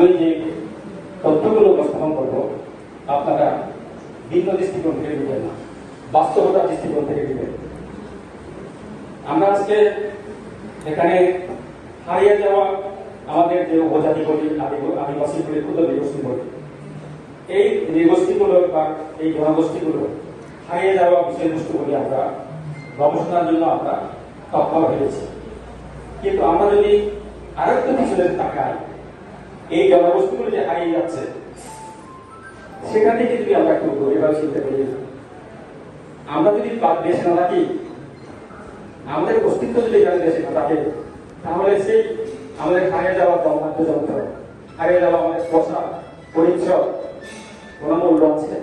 আমি যে তথ্যগুলো উপস্থাপন করবো আপনারা ভিন্ন দৃষ্টিকোণ থেকে দিবেন না, বাস্তবতার দৃষ্টিকোণ থেকে দিবেন। আমরা আজকে এখানে হারিয়ে যাওয়া আমাদের যে উপজাতি বলি, আদিবাসী বলি, ক্ষুদ্র নৃগোষ্ঠী বলি, এই নৃগোষ্ঠীগুলো বা এই জনগোষ্ঠীগুলো হারিয়ে যাওয়া বিষয়বস্তুগুলি আমরা গবেষণার জন্য আমরা তৎপর হয়েছি। কিন্তু আমরা যদি আরেকটু পিছনে তাকাই, এই জনগোষ্ঠীগুলো যে হারিয়ে যাচ্ছে সেখান থেকে যদি আমরা একটু গভীরভাবে চিন্তা করি, আমরা যদি দেশে না থাকি, আমাদের অস্তিত্ব যদি এখানে দেশে না থাকে, তাহলে সেই আমাদের হারিয়ে যাওয়া বাদ্যযন্ত্র, হারিয়ে যাওয়া আমাদের পোশাক পরিচ্ছদ কোনো মূল্য আছে?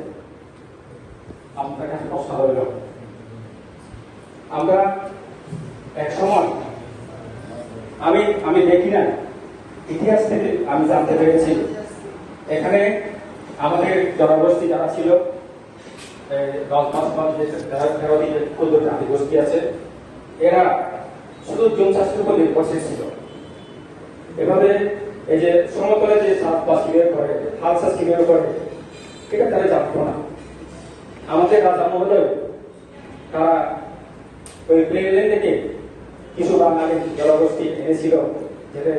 আপনার কাছে প্রশ্ন হইল। আমরা এক সময় আমি দেখি না, ইতিহাস থেকে আমি জানতে পেরেছি এখানে আমাদের জনগোষ্ঠী যারা ছিল, 10-12 ক্ষুদ্র জাতিগোষ্ঠী আছে, এরা শুধু জুম চাষের উপর নির্ভরশীল ছিল। এভাবে এই যে সমতলে যে চাষবাস কিভাবে করে, হাল চাষ কিভাবে করে, এটা তারা জানতো না। আমাদের রাজা মহোদয় তারা ওই প্লেন থেকে কিছু বাঙালি জনগোষ্ঠী এনেছিল, যেটা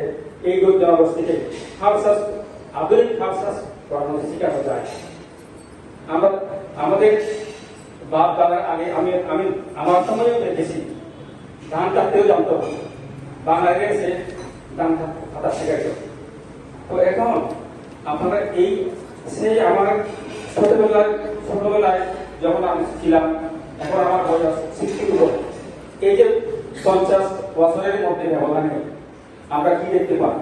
এই জনগোষ্ঠীকে হাল চাষ, আধুনিক হাল চাষ করানো শেখানো যায়। আমরা আমাদের বাপ দাদার আগে আমি আমার সময়ও দেখেছি ধান কাটতেও জানতো, বাঙালিরা এসে ধান কাটা শেখাইত। তো এখন আপনারা এই সেই আমার ছোটবেলায় যখন আমি ছিলাম, এখন আমার বয়স 62, এই যে 50 বছরের মধ্যে ব্যবধানে আমরা কি দেখতে পাই?